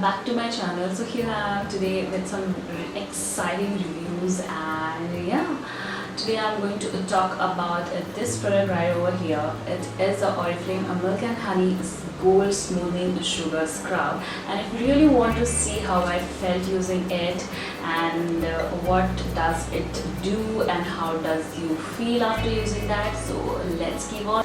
back to my channel. So here I am today with some exciting reviews, and yeah, today I'm going to talk about this product right over here. It is the Oriflame Milk and Honey Gold Smoothing Sugar Scrub, and if you really want to see how I felt using it and what does it do and how does you feel after using that, so let's keep on.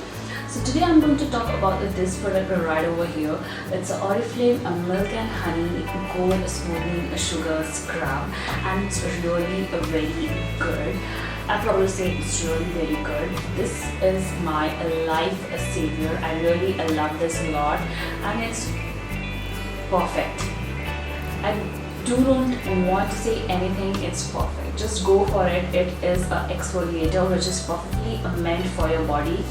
So today I'm going to talk about this product right over here. It's a Oriflame Milk and Honey Gold Smoothing Sugar Scrub, and it's really very good. I'd probably say it's really very good. This is my life savior. I really love this a lot, and it's perfect. I don't want to say anything, it's perfect. Just go for it. It is an exfoliator which is perfectly meant for your body,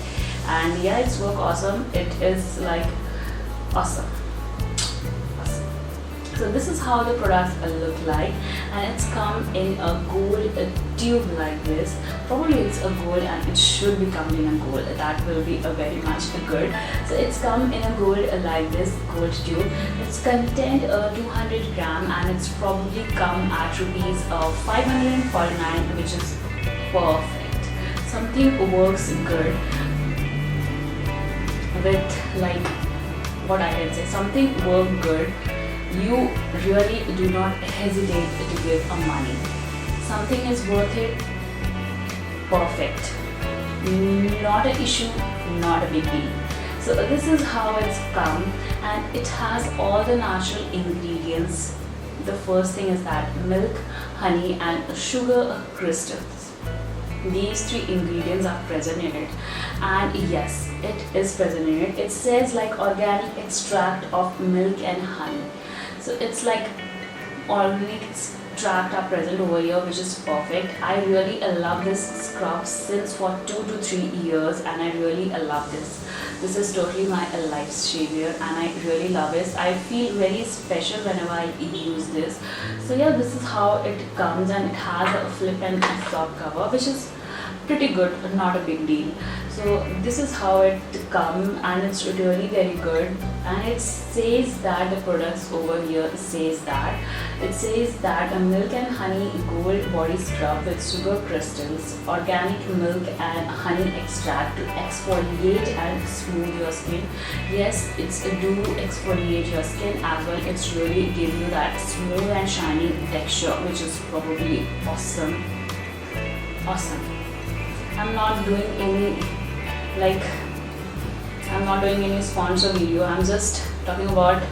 and yeah, it's work awesome. It is like awesome. So this is how the products look like, and it's come in a gold tube like this. Probably it's a gold, and it should be coming in a gold. That will be a very much good. So it's come in a gold like this gold tube. It's contained 200 gram, and it's probably come at rupees 549, which is perfect. Something works good with, like, what I can say, something work good. You really do not hesitate to give a money. Something is worth it, perfect. Not an issue, not a big deal. So this is how it's come, and it has all the natural ingredients. The first thing is that milk, honey and sugar crystals. These three ingredients are present in it, and yes, it is present in it. It says like organic extract of milk and honey. So it's like organic extract are present over here, which is perfect. I really love this scrub since for 2 to 3 years, and I really love this. This is totally my life savior, and I really love it. I feel very special whenever I use this. So yeah, this is how it comes, and it has a flip and flop cover, which is pretty good, not a big deal. So this is how it comes, and it's really very good. And it says that the products over here says that a milk and honey gold body scrub with sugar crystals, organic milk and honey extract to exfoliate and smooth your skin. Yes, it's do exfoliate your skin as well. It's really give you that smooth and shiny texture, which is probably awesome. I'm not doing any sponsor video. I'm just talking about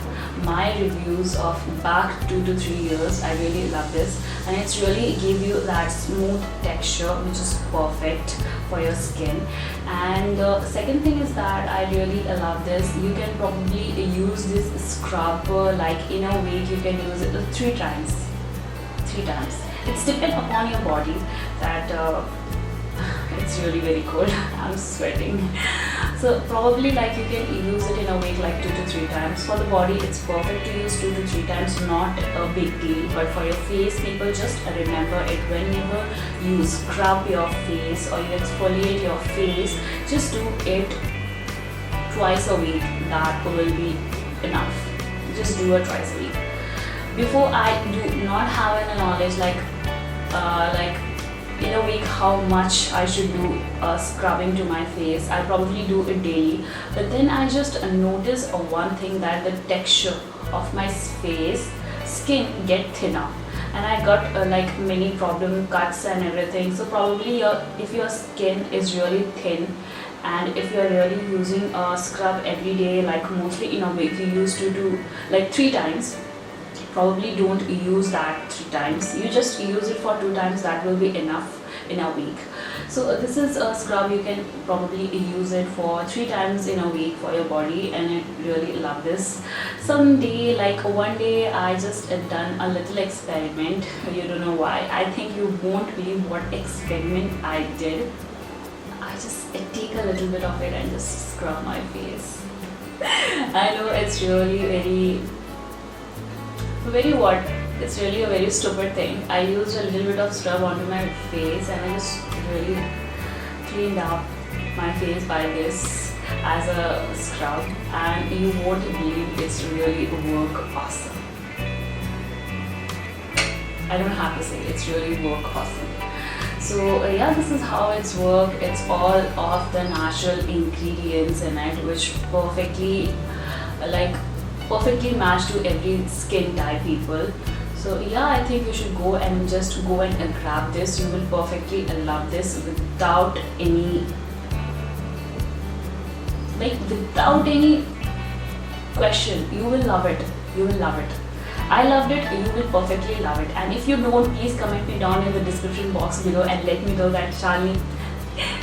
my reviews of back 2 to 3 years. I really love this, and it's really give you that smooth texture, which is perfect for your skin. And the second thing is that I really love this. You can probably use this scrub like in a week. You can use it 3 times. It's depend upon your body that it's really very cold. I'm sweating. So probably like you can use it in a week like 2 to 3 times. For the body, it's perfect to use 2 to 3 times, not a big deal. But for your face, people just remember it. Whenever you scrub your face or you exfoliate your face, just do it twice a week. That will be enough. Just do it twice a week. Before, I do not have any knowledge like in a week how much I should do scrubbing to my face. I probably do it daily, but then I just notice one thing, that the texture of my skin get thinner, and I got like many problem, cuts and everything. So probably if your skin is really thin, and if you are really using a scrub every day, like mostly in a week you used to do like 3 times, probably don't use that 3 times. You just use it for 2 times. That will be enough in a week. So this is a scrub. You can probably use it for 3 times in a week for your body, and I really love this. Someday, like one day, I just done a little experiment. You don't know why. I think you won't believe what experiment I did. I just take a little bit of it and just scrub my face. I know it's really what? It's really a very stupid thing. I used a little bit of scrub onto my face, and I just really cleaned up my face by this as a scrub, and you won't believe it's really work awesome. I don't have to say, it's really work awesome. So yeah, this is how it's work. It's all of the natural ingredients in it, which perfectly like perfectly match to every skin type people. So yeah, I think you should go and just go and grab this. You will perfectly love this without any without any question. You will love it. You will love it. I loved it, you will perfectly love it. And if you don't, please comment me down in the description box below and let me know that Shalini,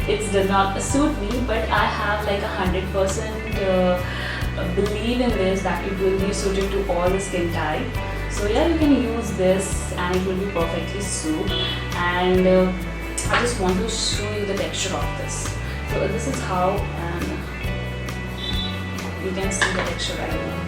it does not suit me, but I have like 100% believe in this that it will be suited to all the skin type. So yeah, you can use this and it will be perfectly suit. And I just want to show you the texture of this. So this is how, and you can see the texture right now.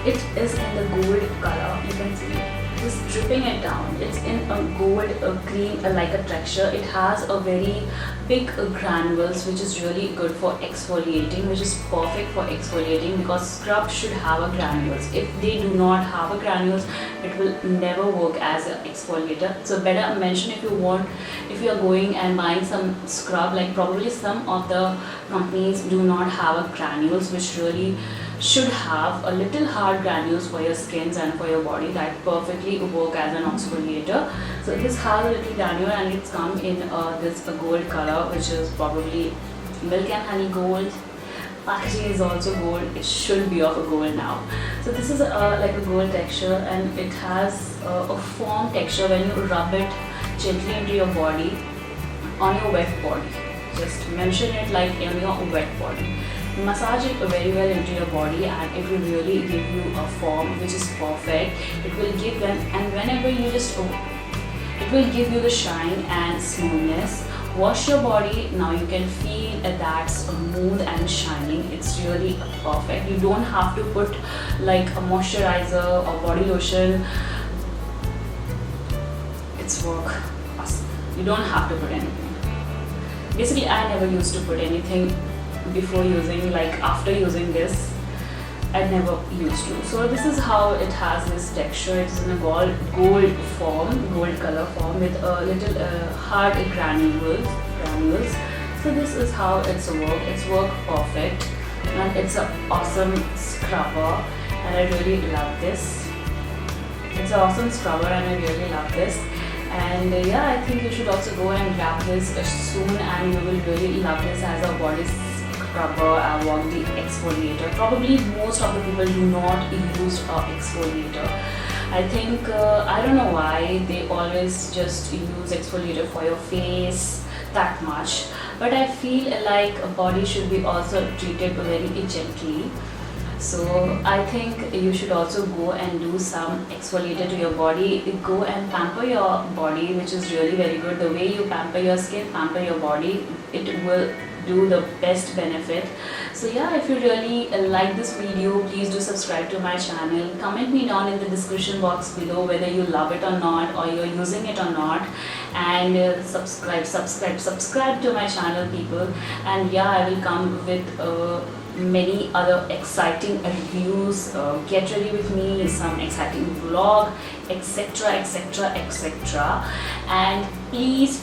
It is in the gold color. You can see just dripping it down. It's in a gold green like a texture. It has a very big granules, which is really good for exfoliating, which is perfect for exfoliating because scrub should have a granules. If they do not have a granules, it will never work as an exfoliator. So better mention if you want, if you are going and buying some scrub, like probably some of the companies do not have a granules, which really should have a little hard granules for your skins and for your body that perfectly work as an exfoliator. So this has a little granule and it's come in this gold color, which is probably milk and honey gold. Packaging is also gold. It should be of a gold now. So this is like a gold texture, and it has a foam texture when you rub it gently into your body on your wet body. Just mention it like on your wet body. Massage it very well into your body and it will really give you a form which is perfect. It will give them, and whenever you just it will give you the shine and smoothness. Wash your body, now you can feel that smooth and shining. It's really perfect. You don't have to put like a moisturizer or body lotion. It's work awesome. You don't have to put anything. Basically, I never used to put anything before using, like after using this I never used to. So this is how it has this texture. It's in a gold form, gold color form with a little hard granules. So this is how it's work perfect, and it's an awesome scrubber and I really love this. It's an awesome scrubber and I really love this. And yeah, I think you should also go and grab this soon and you will really love this as a body scrubber along the exfoliator. Probably most of the people do not use exfoliator. I think, I don't know why they always just use exfoliator for your face that much. But I feel like a body should be also treated very gently. So I think you should also go and do some exfoliator to your body. Go and pamper your body, which is really very good. The way you pamper your skin, pamper your body, it will do the best benefit. So yeah, if you really like this video, please do subscribe to my channel. Comment me down in the description box below whether you love it or not, or you're using it or not. And subscribe to my channel, people. And yeah, I will come with many other exciting reviews. Get ready with me, some exciting vlog, etc. And please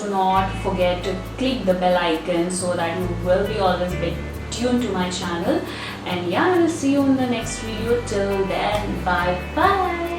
do not forget to click the bell icon so that you will be always be tuned to my channel. And yeah, I will see you in the next video. Till then, bye bye.